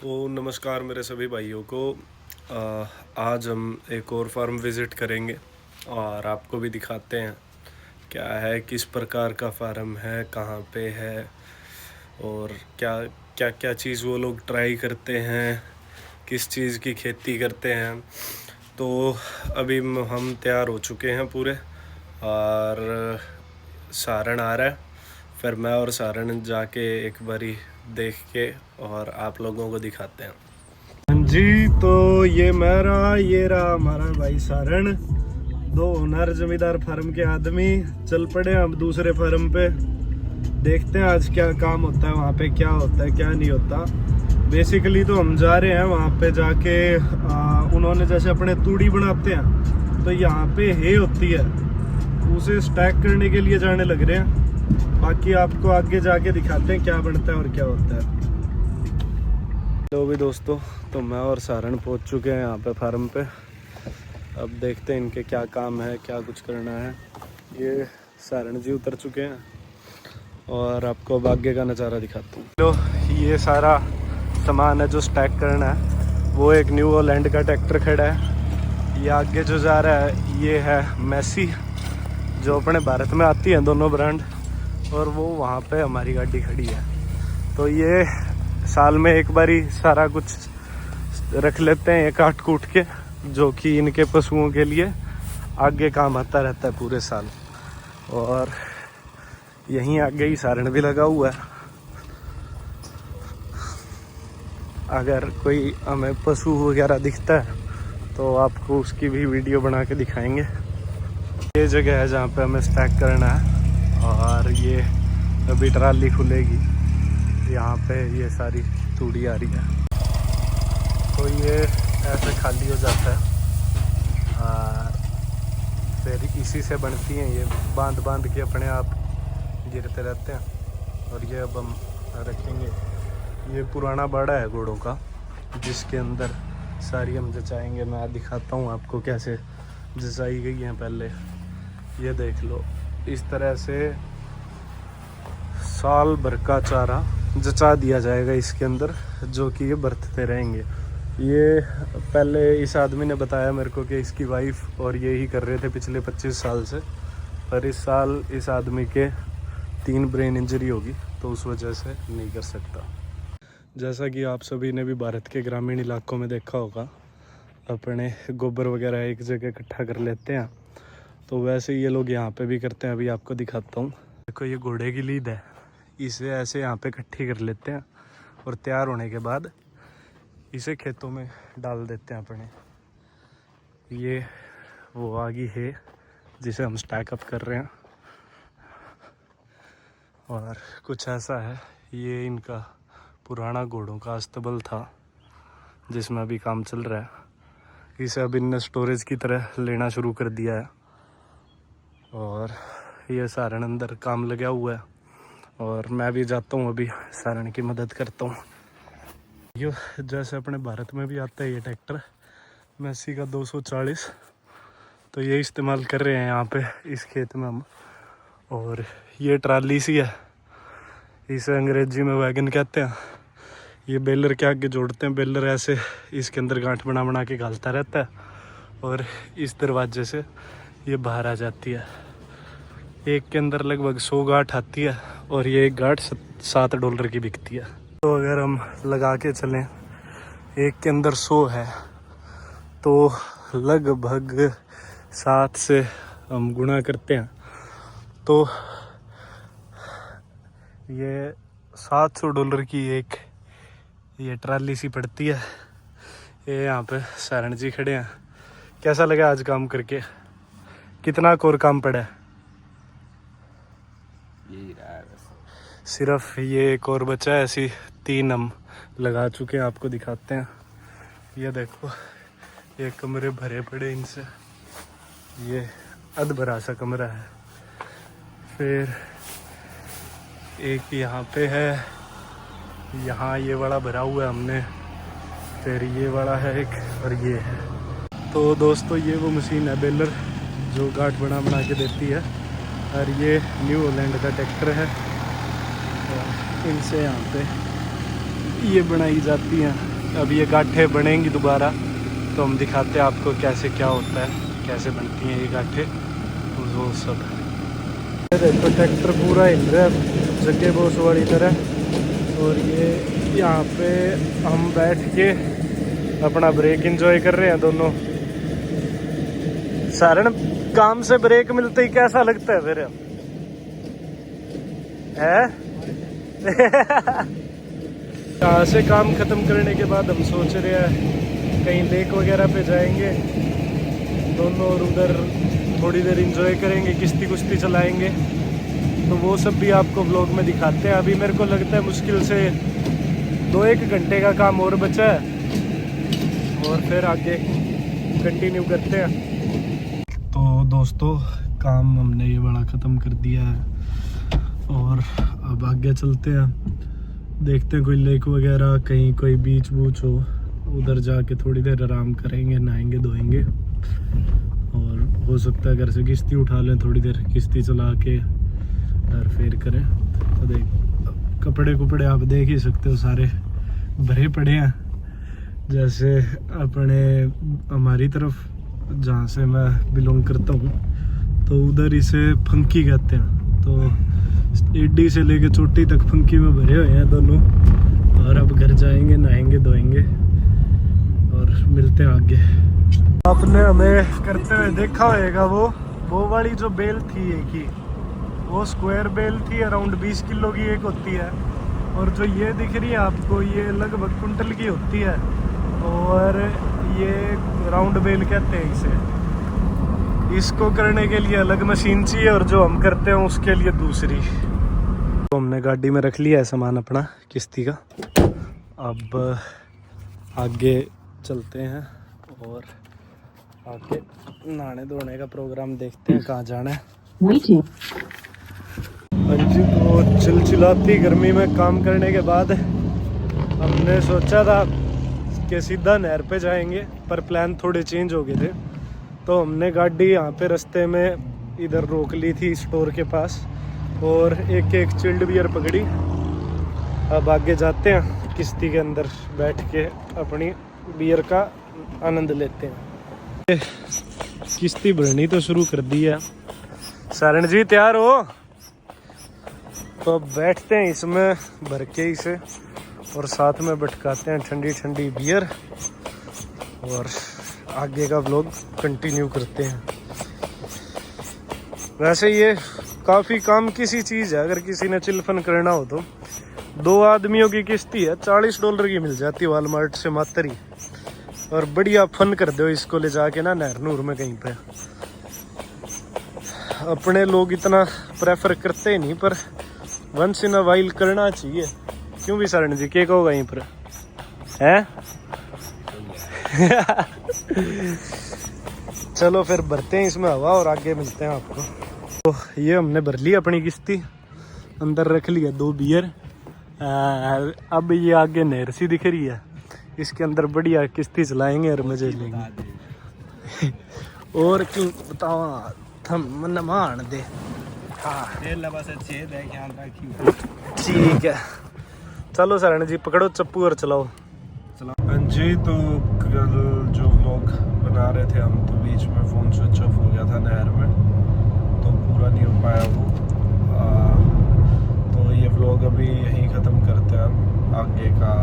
तो नमस्कार मेरे सभी भाइयों को। आज हम एक और फार्म विज़िट करेंगे और आपको भी दिखाते हैं क्या है, किस प्रकार का फार्म है, कहाँ पे है और क्या क्या क्या चीज़ वो लोग ट्राई करते हैं, किस चीज़ की खेती करते हैं। तो अभी हम तैयार हो चुके हैं पूरे और सारण आ रहा है। फिर मैं और सारण जाके एक बारी देख के और आप लोगों को दिखाते हैं। हाँ जी, तो ये ये रहा हमारा भाई सारण। दो ओनर जमींदार फार्म के आदमी चल पड़े हम दूसरे फार्म पे। देखते हैं आज क्या काम होता है वहाँ पे, क्या होता है क्या नहीं होता। बेसिकली तो हम जा रहे हैं वहाँ पे जाके उन्होंने जैसे अपने तूड़ी बनाते हैं तो यहाँ पे हे होती है, उसे स्टैक करने के लिए जाने लग रहे हैं। बाकी आपको आगे जाके दिखाते हैं क्या बनता है और क्या होता है। तो भी दोस्तों, तो मैं और सारण पहुंच चुके हैं यहाँ पे फार्म पे। अब देखते हैं इनके क्या काम है, क्या कुछ करना है। ये सारण जी उतर चुके हैं और आपको अब आगे का नज़ारा दिखाता हूँ। तो ये सारा सामान है जो स्टैक करना है, वो एक न्यू हॉलैंड का ट्रैक्टर खड़ा है। ये आगे जो जा रहा है ये है मैसी, जो अपने भारत में आती है दोनों ब्रांड, और वो वहाँ पे हमारी गाड़ी खड़ी है। तो ये साल में एक बारी सारा कुछ रख लेते हैं ये काट कूट के, जो कि इनके पशुओं के लिए आगे काम आता रहता है पूरे साल। और यहीं आगे ही सारण भी लगा हुआ है। अगर कोई हमें पशु वगैरह दिखता है तो आपको उसकी भी वीडियो बना के दिखाएंगे। ये जगह है जहाँ पे हमें स्टैक करना है और ये अभी ट्राली खुलेगी। यहाँ पे ये सारी तूड़ी आ रही है, तो ये ऐसे खाली हो जाता है और फिर इसी से बनती हैं ये बांध बांध के अपने आप गिरते रहते हैं। और ये अब हम रखेंगे। ये पुराना बाड़ा है घोड़ों का, जिसके अंदर सारी हम जचाएंगे। मैं दिखाता हूँ आपको कैसे जचाई गई हैं पहले। ये देख लो, इस तरह से साल भर का चारा जचा दिया जाएगा इसके अंदर, जो कि ये बरतते रहेंगे। ये पहले इस आदमी ने बताया मेरे को कि इसकी वाइफ और ये ही कर रहे थे पिछले 25 साल से, पर इस साल इस आदमी के 3 ब्रेन इंजरी होगी, तो उस वजह से नहीं कर सकता। जैसा कि आप सभी ने भी भारत के ग्रामीण इलाकों में देखा होगा, अपने गोबर वगैरह एक जगह इकट्ठा कर लेते हैं, तो वैसे ये लोग यहाँ पे भी करते हैं। अभी आपको दिखाता हूँ। देखो, ये घोड़े की लीद है, इसे ऐसे यहाँ पे इकट्ठी कर लेते हैं और तैयार होने के बाद इसे खेतों में डाल देते हैं अपने। ये वो आगे है जिसे हम स्टैकअप कर रहे हैं। और कुछ ऐसा है, ये इनका पुराना घोड़ों का अस्तबल था जिसमें अभी काम चल रहा है। इसे अब इनने स्टोरेज की तरह लेना शुरू कर दिया है और ये सारण अंदर काम लगा हुआ है और मैं भी जाता हूँ अभी सारण की मदद करता हूँ। ये जैसे अपने भारत में भी आता है ये ट्रैक्टर मैसी का 240, तो ये इस्तेमाल कर रहे हैं यहाँ पे इस खेत में हम। और ये ट्राली सी है, इसे अंग्रेजी में वैगन कहते हैं। ये बेलर के आगे जोड़ते हैं, बेलर ऐसे इसके अंदर गांठ बना बना के घालता रहता है और इस दरवाजे से ये बाहर आ जाती है। एक के अंदर लगभग 100 गांठ आती है और ये एक गांठ $7 की बिकती है। तो अगर हम लगा के चलें, एक के अंदर 100 है तो लगभग 7 से हम गुणा करते हैं तो ये $700 की एक ये ट्राली सी पड़ती है। ये यहाँ पे सारण जी खड़े हैं। कैसा लगा आज काम करके? कितना और काम पड़ा है? सिर्फ ये एक और बचा है, ऐसी 3 हम लगा चुके हैं। आपको दिखाते हैं। ये देखो, ये कमरे भरे पड़े इनसे, ये अध भरा सा कमरा है। फिर एक यहाँ पे है, यहाँ ये वाला भरा हुआ है हमने, फिर ये वाला है एक और ये है। तो दोस्तों, ये वो मशीन है बेलर जो गांठ बना बना के देती है, और ये न्यू हॉलैंड का ट्रैक्टर है। इनसे यहाँ पे ये बनाई जाती हैं अब ये गाठें बनेंगी दोबारा, तो हम दिखाते हैं आपको कैसे क्या होता है, कैसे बनती हैं ये गाठें, वो सब है। तो ट्रैक्टर पूरा हिल रहा है जगह बोस वाली तरह, और ये यहाँ पे हम बैठ के अपना ब्रेक एंजॉय कर रहे हैं दोनों। सारण काम से ब्रेक मिलते ही कैसा लगता है फिर है? यहाँ से काम खत्म करने के बाद हम सोच रहे हैं कहीं लेक वगैरह पे जाएंगे दोनों, और उधर थोड़ी देर एंजॉय करेंगे, किश्ती कुश्ती चलाएंगे। तो वो सब भी आपको व्लॉग में दिखाते हैं। अभी मेरे को लगता है मुश्किल से 2-1 घंटे का काम और बचा है, और फिर आगे कंटिन्यू करते हैं। तो दोस्तों काम हमने ये बड़ा ख़त्म कर दिया है, और अब आगे चलते हैं, देखते हैं कोई लेक वगैरह, कहीं कोई बीच बूच हो, उधर जाके थोड़ी देर आराम करेंगे, नहाएंगे धोएंगे, और हो सकता है घर से किश्ती उठा लें, थोड़ी देर किश्ती चला के और फिर करें। तो देख कपड़े आप देख ही सकते हो, सारे भरे पड़े हैं। जैसे अपने हमारी तरफ जहाँ से मैं बिलोंग करता हूँ, तो उधर इसे फंकी कहते हैं। तो एडी से लेके चोटी तक फंकी में भरे हुए हैं दोनों, और अब घर जाएंगे, नहाएंगे धोएंगे, और मिलते हैं आगे। आपने हमें करते हुए देखा होगा, वो वाली जो बेल थी एक ही, वो स्क्वायर बेल थी, अराउंड 20 किलो की एक होती है, और जो ये दिख रही है आपको, ये लगभग कुंटल की होती है, और ये राउंड बेल कहते हैं इसे। इसको करने के लिए अलग मशीन चाहिए, और जो हम करते हैं उसके लिए दूसरी। तो हमने गाड़ी में रख लिया है सामान अपना किश्ती का, अब आगे चलते हैं और आगे नहाने धोने का प्रोग्राम देखते हैं, कहाँ जाना है। हाँ जी, तो चिलचिलाती गर्मी में काम करने के बाद हमने सोचा था कि सीधा नहर पे जाएंगे, पर प्लान थोड़े चेंज हो गए थे। तो हमने गाड़ी यहाँ पे रास्ते में इधर रोक ली थी स्टोर के पास, और एक चिल्ड बियर पकड़ी। अब आगे जाते हैं, किश्ती के अंदर बैठ के अपनी बियर का आनंद लेते हैं। किश्ती भरनी तो शुरू कर दी है। सारण जी तैयार हो? तो अब बैठते हैं इसमें भर के इसे, और साथ में भटकाते हैं ठंडी ठंडी बियर, और आगे का व्लॉग कंटिन्यू करते हैं। वैसे ये काफ़ी काम की सी चीज़ है, अगर किसी ने चिलफन करना हो तो। 2 आदमियों की किश्ती है, $40 की मिल जाती है वालमार्ट से मात्र ही, और बढ़िया फन कर दो इसको ले जाके ना नहर नूर में कहीं पे। अपने लोग इतना प्रेफर करते ही नहीं, पर वंस इन अ वाइल करना चाहिए। क्यों भी सारण जी, के कहोगा यहीं पर है? चलो फिर भरते हैं इसमें हवा, और आगे मिलते हैं आपको। तो ये हमने भर ली अपनी किश्ती, अंदर रख लिया 2 बियर। अब ये आगे नहर सी दिख रही है, इसके अंदर बढ़िया किश्ती चलाएंगे और मजे लेंगे। और क्यों बताओ, थम नमान दे। हाँ ठीक है, चलो सारण जी पकड़ो चप्पू और चलाओ। हाँ जी, तो कल जो व्लॉग बना रहे थे हम, तो बीच में फ़ोन स्विच ऑफ हो गया था नहर में, तो पूरा नहीं हो पाया वो। तो ये व्लॉग अभी यहीं ख़त्म करते हैं हम, आगे का